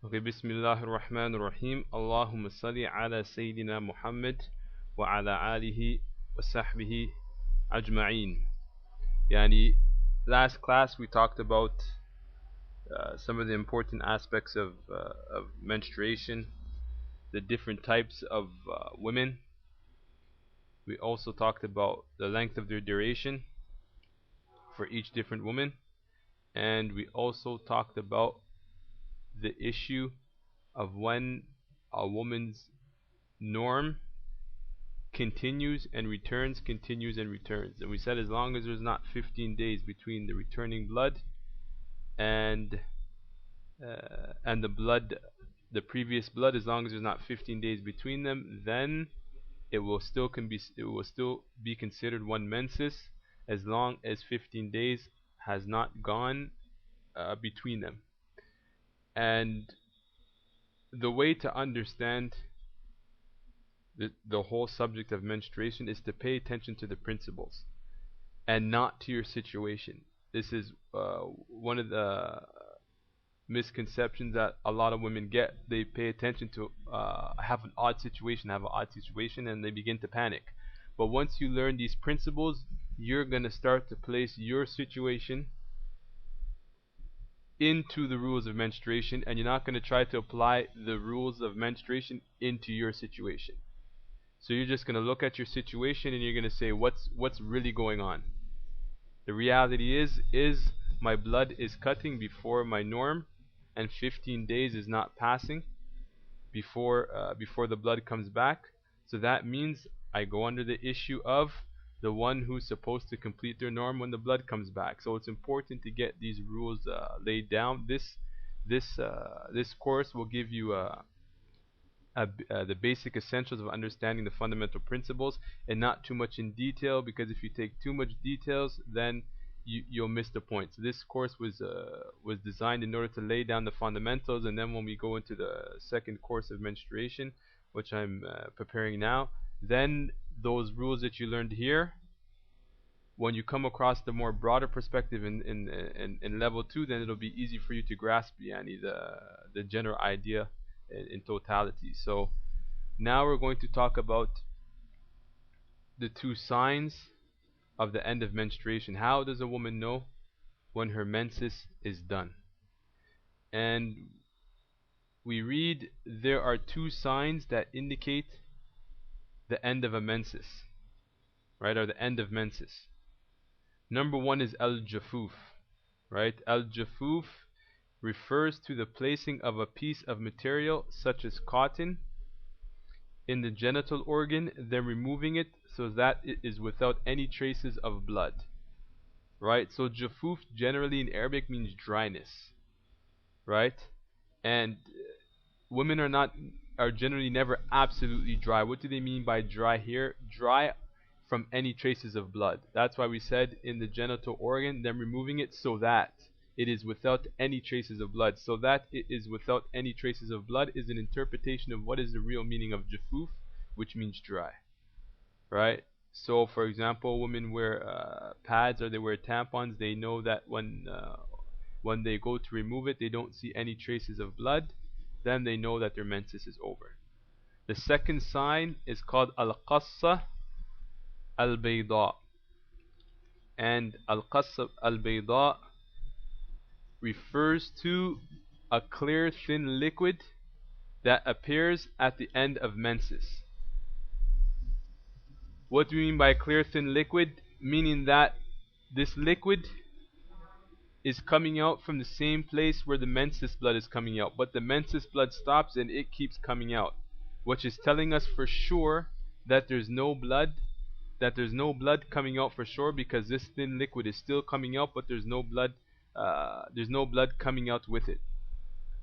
Okay, Bismillahir Rahmanir Rahim. Allahumma salli ala Sayyidina Muhammad wa ala alihi wa sahbihi ajma'een. Yani, last class we talked about some of the important aspects of menstruation, the different types of women. We also talked about the length of their duration for each different woman, and we also talked about the issue of when a woman's norm continues and returns. And we said as long as there's not 15 days between the returning blood and the blood, the previous blood, as long as there's not 15 days between them, then it will still be considered one menses, as long as 15 days has not gone between them. And the way to understand the whole subject of menstruation is to pay attention to the principles and not to your situation. This is one of the misconceptions that a lot of women get. They pay attention to have an odd situation, and they begin to panic. But once you learn these principles, you're going to start to place your situation into the rules of menstruation, and you're not going to try to apply the rules of menstruation into your situation. So you're just going to look at your situation and you're going to say, what's really going on? The reality is my blood is cutting before my norm, and 15 days is not passing before the blood comes back. So that means I go under the issue of the one who's supposed to complete their norm when the blood comes back. So it's important to get these rules laid down. This course will give you the basic essentials of understanding the fundamental principles, and not too much in detail, because if you take too much details, then you'll miss the point. So this course was designed in order to lay down the fundamentals, and then when we go into the second course of menstruation, which I'm preparing now, then those rules that you learned here, when you come across the more broader perspective in level 2, then it'll be easy for you to grasp the general idea in totality. So now we're going to talk about the two signs of the end of menstruation. How does a woman know when her menses is done? And we read there are two signs that indicate the end of a menses, right, or the end of menses. Number one is al-jafuf, right? Al-jafuf refers to the placing of a piece of material such as cotton in the genital organ, then removing it so that it is without any traces of blood. Right? So jafuf generally in Arabic means dryness. Right? And women are generally never absolutely dry. What do they mean by dry here? Dry from any traces of blood. That's why we said in the genital organ, then removing it so that it is without any traces of blood. So that it is without any traces of blood is an interpretation of what is the real meaning of jafuf, which means dry. Right? So for example, women wear pads or they wear tampons. They know that when they go to remove it, they don't see any traces of blood. Then they know that their menses is over. The second sign is called al-qassa al-bayda. And al-qassa al-bayda refers to a clear thin liquid that appears at the end of menses. What do we mean by clear thin liquid? Meaning that this liquid is coming out from the same place where the menses blood is coming out, but the menses blood stops and it keeps coming out, which is telling us for sure that there's no blood coming out for sure, because this thin liquid is still coming out, but there's no blood coming out with it.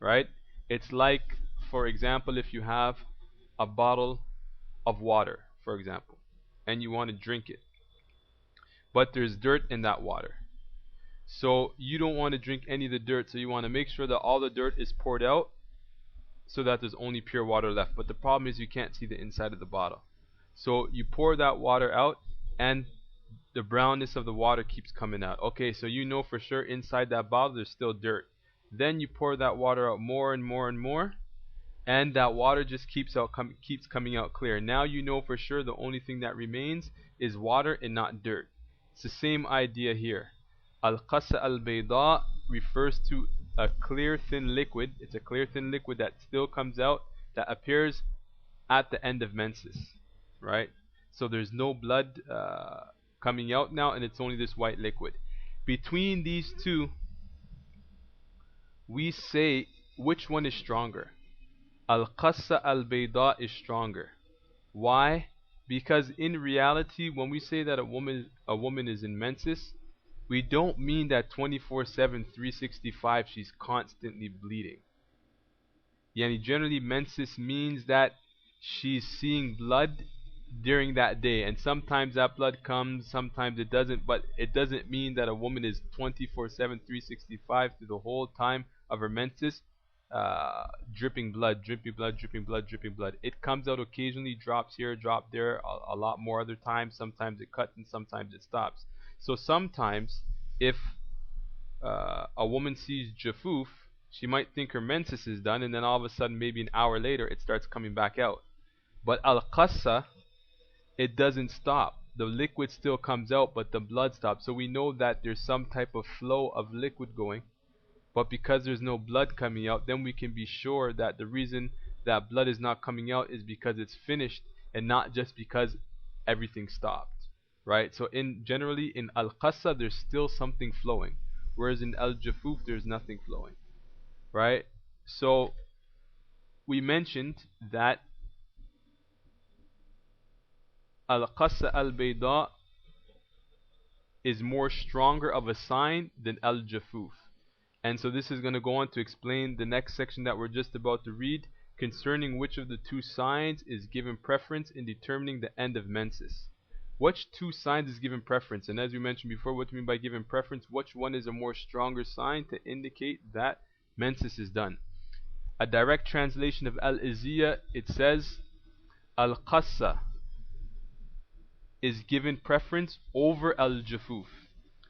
Right? It's like, for example, if you have a bottle of water, for example, and you want to drink it, but there's dirt in that water. So you don't want to drink any of the dirt, so you want to make sure that all the dirt is poured out so that there's only pure water left. But the problem is you can't see the inside of the bottle. So you pour that water out and the brownness of the water keeps coming out. Okay, so you know for sure inside that bottle there's still dirt. Then you pour that water out more and more and more, and that water just keeps coming out clear. Now you know for sure the only thing that remains is water and not dirt. It's the same idea here. Al-Qassa al-Bayda refers to a clear thin liquid. It's a clear thin liquid that still comes out, that appears at the end of menses, right? So there's no blood coming out now, and it's only this white liquid. Between these two, we say which one is stronger. Al-Qassa al-Bayda is stronger. Why? Because in reality, when we say that a woman is in menses, we don't mean that 24/7, 365 she's constantly bleeding. Yani generally menses means that she's seeing blood during that day, and sometimes that blood comes, sometimes it doesn't, but it doesn't mean that a woman is 24/7, 365 through the whole time of her menses, dripping blood, dripping blood, dripping blood, dripping blood. It comes out occasionally, drops here, drop there, a lot more other times. Sometimes it cuts and sometimes it stops. So sometimes, if a woman sees jafuf, she might think her menses is done, and then all of a sudden, maybe an hour later, it starts coming back out. But al-qassa, it doesn't stop. The liquid still comes out, but the blood stops. So we know that there's some type of flow of liquid going. But because there's no blood coming out, then we can be sure that the reason that blood is not coming out is because it's finished, and not just because everything stopped. Right? So generally in al-qassa there's still something flowing, whereas in al-jafuf there's nothing flowing. Right? So we mentioned that al-qassa al-bayda is more stronger of a sign than al-jafuf. And so this is going to go on to explain the next section that we're just about to read, concerning which of the two signs is given preference in determining the end of menses. Which two signs is given preference? And as we mentioned before, what do we mean by given preference? Which one is a more stronger sign to indicate that menses is done? A direct translation of Al-Izziyah, it says, Al-Qassa is given preference over Al-Jafuf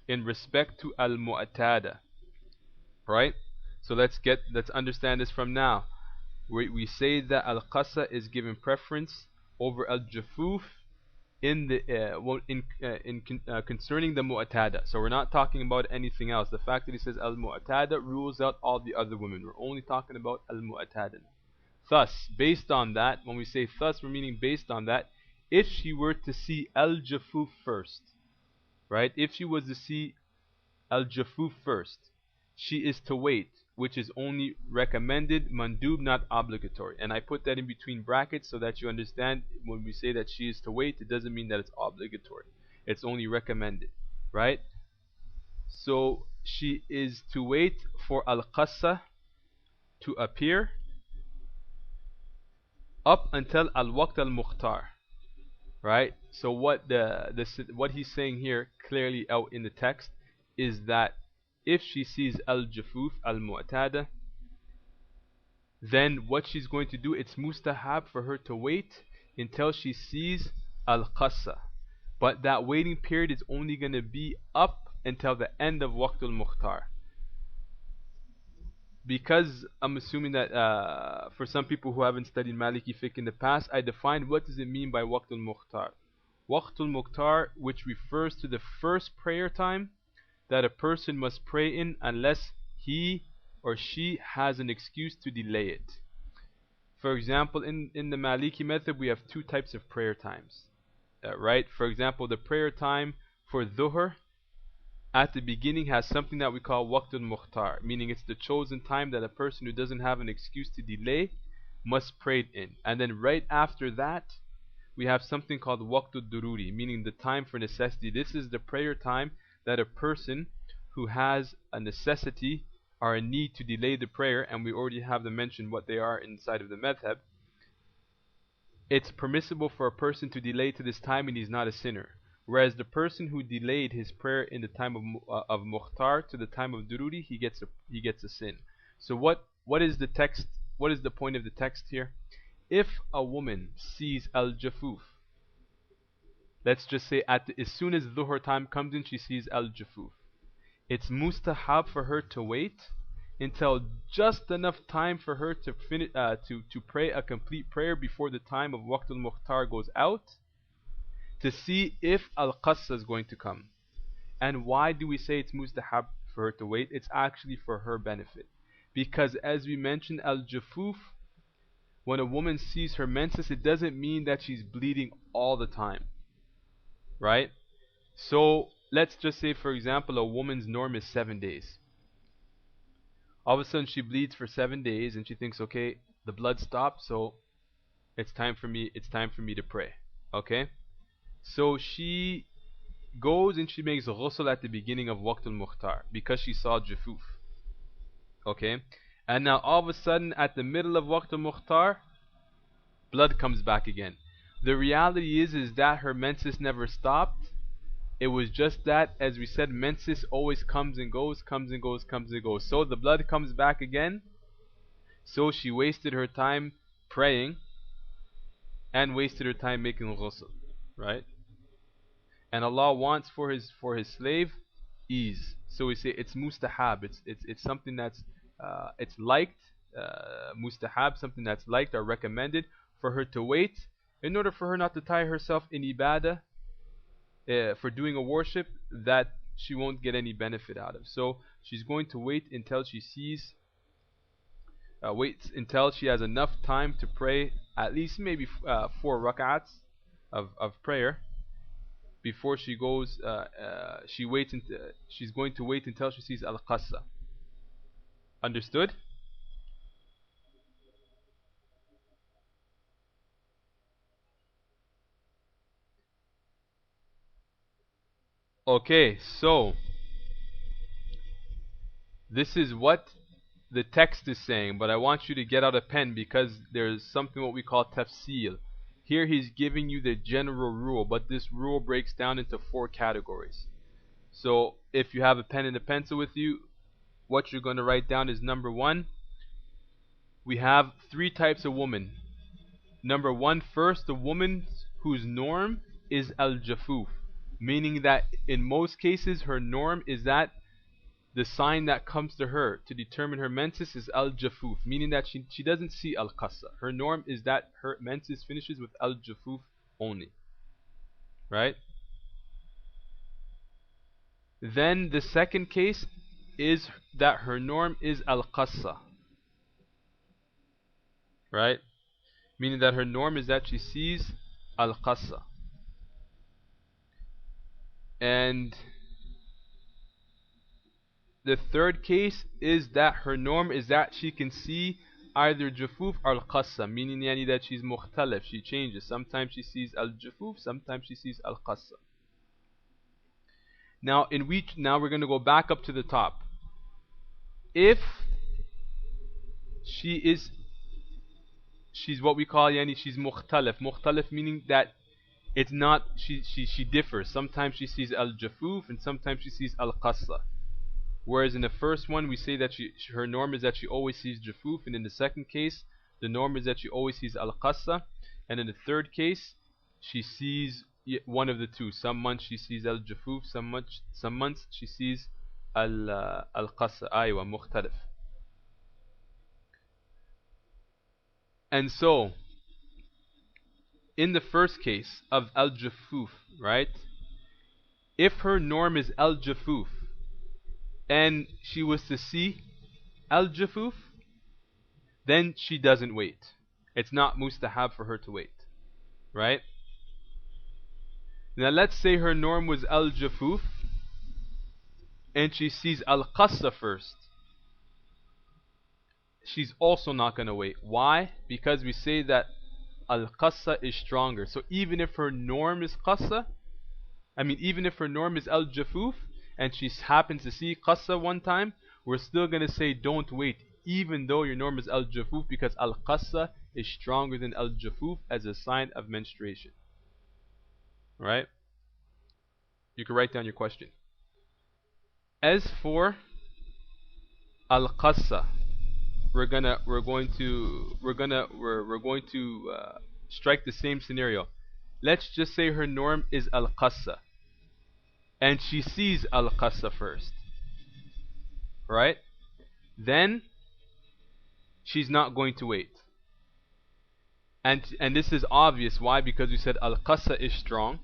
in respect to Al-Mu'tada. Right? So let's understand this from now. We say that Al-Qassa is given preference over Al-Jafuf in the concerning the Mu'tada. So we're not talking about anything else. The fact that he says Al-Mu'tada rules out all the other women. We're only talking about Al-Mu'tada. Thus, based on that, when we say thus, we're meaning based on that, if she were to see Al-Jafuf first, right? If she was to see Al-Jafuf first, she is to wait, which is only recommended, mandub, not obligatory. And I put that in between brackets so that you understand when we say that she is to wait, it doesn't mean that it's obligatory. It's only recommended, right? So she is to wait for al-qassa to appear up until al-waqt al-mukhtar, right? So what he's saying here clearly out in the text is that if she sees al-jafuf, al-mu'tada, then what she's going to do, it's mustahab for her to wait until she sees al-qassa. But that waiting period is only going to be up until the end of waqtul mukhtar. Because I'm assuming that for some people who haven't studied Maliki fiqh in the past, I defined what does it mean by waqtul mukhtar. Waqtul mukhtar, which refers to the first prayer time that a person must pray in unless he or she has an excuse to delay it. For example, in the Maliki method, we have two types of prayer times. Right? For example, the prayer time for dhuhr at the beginning has something that we call waqtul mukhtar, meaning it's the chosen time that a person who doesn't have an excuse to delay must pray it in. And then right after that, we have something called waqtul dururi, meaning the time for necessity. This is the prayer time that a person who has a necessity or a need to delay the prayer, and we already have them mentioned what they are inside of the madhab, it's permissible for a person to delay to this time and he's not a sinner. Whereas the person who delayed his prayer in the time of mukhtar to the time of dururi, he gets a sin. So what is the text? What is the point of the text here? If a woman sees al-jafuf, let's just say as soon as dhuhr time comes in, she sees al-jafuf, it's mustahab for her to wait until just enough time for her to finish to pray a complete prayer before the time of Waqt al-Mukhtar goes out, to see if al-Qassa is going to come. And why do we say it's mustahab for her to wait? It's actually for her benefit. Because as we mentioned, al-Jufuf, when a woman sees her menses, it doesn't mean that she's bleeding all the time. Right? So let's just say, for example, a woman's norm is 7 days. All of a sudden she bleeds for 7 days and she thinks, okay, the blood stopped, so it's time for me to pray. Okay? So she goes and she makes ghusl at the beginning of Waqt al-Mukhtar because she saw Jufuf. Okay? And now all of a sudden at the middle of Waqt al-Mukhtar, blood comes back again. The reality is that her menses never stopped. It was just that, as we said, menses always comes and goes, comes and goes, comes and goes. So the blood comes back again. So she wasted her time praying and wasted her time making ghusl. Right? And Allah wants for his slave ease. So we say it's mustahab. It's something that's it's liked, mustahab, something that's liked or recommended for her to wait in order for her not to tie herself in ibadah for doing a worship that she won't get any benefit out of. So she's going to wait until she sees, waits until she has enough time to pray at least maybe 4 rak'ats of prayer before she goes. She's going to wait until she sees al-Qassa. Understood? Okay, so this is what the text is saying, but I want you to get out a pen because there's something what we call tafsil. Here he's giving you the general rule, but this rule breaks down into 4 categories. So if you have a pen and a pencil with you, what you're going to write down is number 1. We have 3 types of women. Number 1, first, the woman whose norm is al-Jafuf, meaning that in most cases her norm is that the sign that comes to her to determine her menses is al-Jafuf, meaning that she doesn't see al-Qassa. Her norm is that her menses finishes with al-Jafuf only. Right? Then the second case is that her norm is al-Qassa. Right? Meaning that her norm is that she sees al-Qassa. And the third case is that her norm is that she can see either Jufuf or al-Qassa, meaning yani that she's mukhtalif, she changes. Sometimes she sees al-Jufuf, sometimes she sees al-Qassa. Now we're going to go back up to the top. If she's what we call yani she's mukhtalif meaning that it's not, she differs. Sometimes she sees al-Jufuf and sometimes she sees al-Qassa. Whereas in the first one we say that her norm is that she always sees Jufuf, and in the second case the norm is that she always sees al-Qassa, and in the third case she sees one of the two. Some months she sees al-Jufuf, some months she sees al-Qassa. Aywa, mukhtalif. And so in the first case of al-Jufuf, right, if her norm is al-Jufuf and she was to see al-Jufuf, then she doesn't wait. It's not mustahab for her to wait. Right? Now let's say her norm was al-Jufuf and she sees al-Qassa first. She's also not going to wait. Why? Because we say that al-Qassa is stronger. So even if her norm is Qassa, even if her norm is al-Jufuf and she happens to see Qassa one time, we're still going to say don't wait, even though your norm is al-Jufuf, because al-Qassa is stronger than al-Jufuf as a sign of menstruation. Right? You can write down your question. As for al-Qassa, we're going to strike the same scenario. Let's just say her norm is al-Qassa and she sees al-Qassa first. Right? then she's not going to wait. And this is obvious. Why? Because we said al-qassa is strong,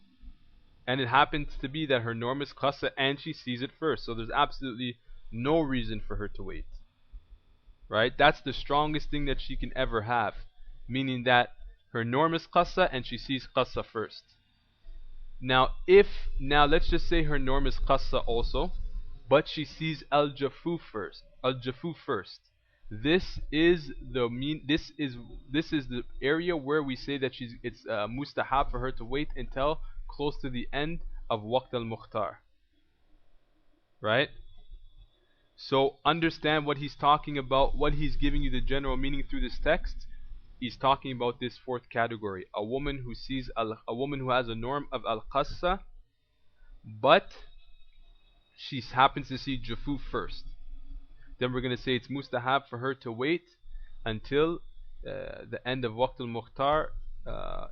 and it happens to be that her norm is qassa and she sees it first. So there's absolutely no reason for her to wait. Right? That's the strongest thing that she can ever have. Meaning that her norm is qassa and she sees qassa first. Now let's just say her norm is qassa also, but she sees al-jafuf first. Al-jafuf first. This is the area where we say that it's mustahab for her to wait until close to the end of waqt al-mukhtar. Right? So understand what he's talking about, what he's giving you the general meaning through this text. He's talking about this fourth category, a woman who has a norm of al-qassa, but she happens to see jafuf first. Then we're going to say it's mustahab for her to wait until the end of waqt al-mukhtar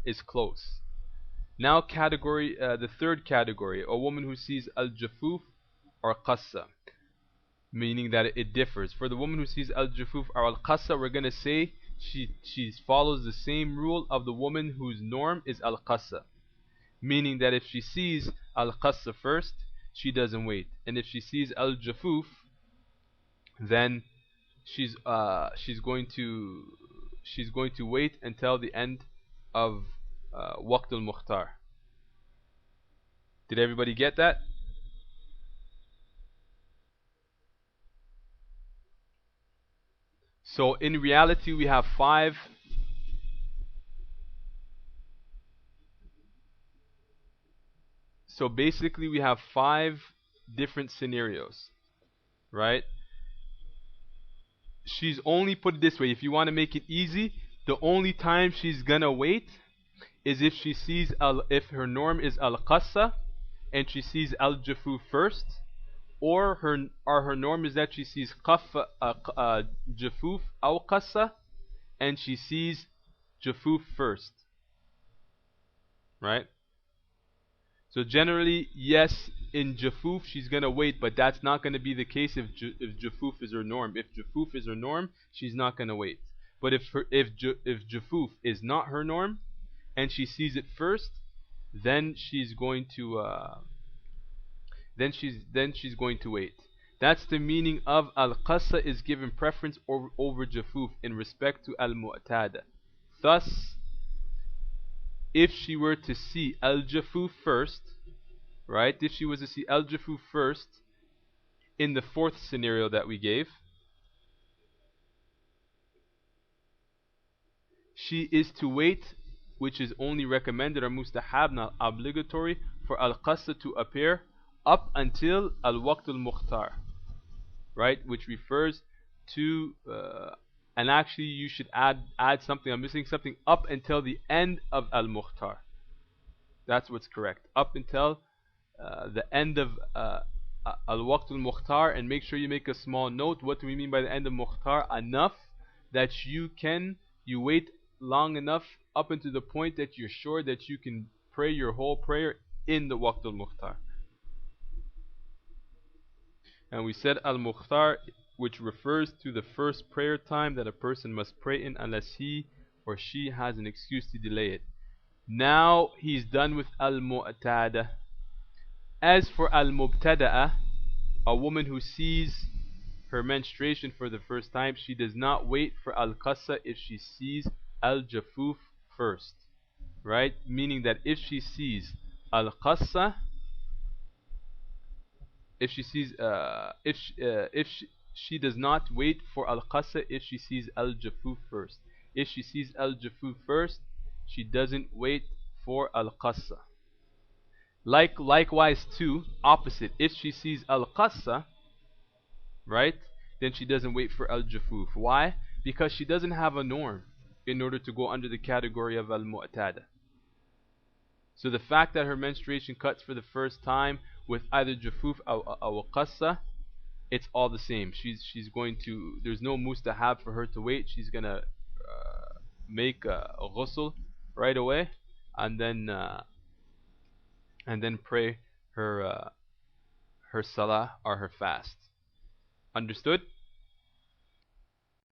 is close. Now the third category, a woman who sees al-jafuf or qassa, meaning that it differs. For the woman who sees al-jafuf or al-qassa, we're going to say she follows the same rule of the woman whose norm is al-qassa, meaning that if she sees al-qassa first, she doesn't wait, and if she sees al-jafuf, then she's going to wait until the end of waqt al-mukhtar. Did everybody get that? So in reality we have 5. So basically we have 5 different scenarios, right? She's only put it this way. If you want to make it easy, the only time she's gonna wait is if she sees if her norm is al-qassa and she sees al-jafuf first, or her norm is that she sees jafuf aw qassa and she sees jafuf first, right? So generally, yes, in jafuf she's gonna wait, but that's not gonna be the case if jafuf is her norm. If jafuf is her norm, she's not gonna wait. But if jafuf is not her norm and she sees it first, then she's going to wait. That's the meaning of al-qassa is given preference over jafuf in respect to al-mu'tada. Thus, if she were to see al-jafuf first, right? If she was to see al-jafuf first in the fourth scenario that we gave, she is to wait, which is only recommended or mustahab, not obligatory, for al-qassa to appear up until al-waqt al-mukhtar, right? Which refers to and actually you should add something. I'm missing something. Up until the end of al-mukhtar. That's what's correct. Up until the end of al-waqt al-mukhtar, and make sure you make a small note. What do we mean by the end of mukhtar? Enough that you wait long enough up until the point that you're sure that you can pray your whole prayer in the waqt al-mukhtar. And we said al-mukhtar, which refers to the first prayer time that a person must pray in unless he or she has an excuse to delay it. Now he's done with al-mu'tada. As for al-mubtada'a, a woman who sees her menstruation for the first time, she does not wait for al-qassa if she sees al-jafuf first, right? Meaning that if she sees al-qassa, if she does not wait for al-qassa if she sees al-jafuf first. If she sees al-jafuf first, she doesn't wait for al-qassa. Likewise too, opposite. If she sees al-qassa, right, then she doesn't wait for al-jafuf. Why? Because she doesn't have a norm in order to go under the category of al-mu'tada. So the fact that her menstruation cuts for the first time with either jafuf or qassa, it's all the same. She's going to. There's no mustahab for her to wait. She's gonna make a ghusl right away, and then pray her salah or her fast. Understood?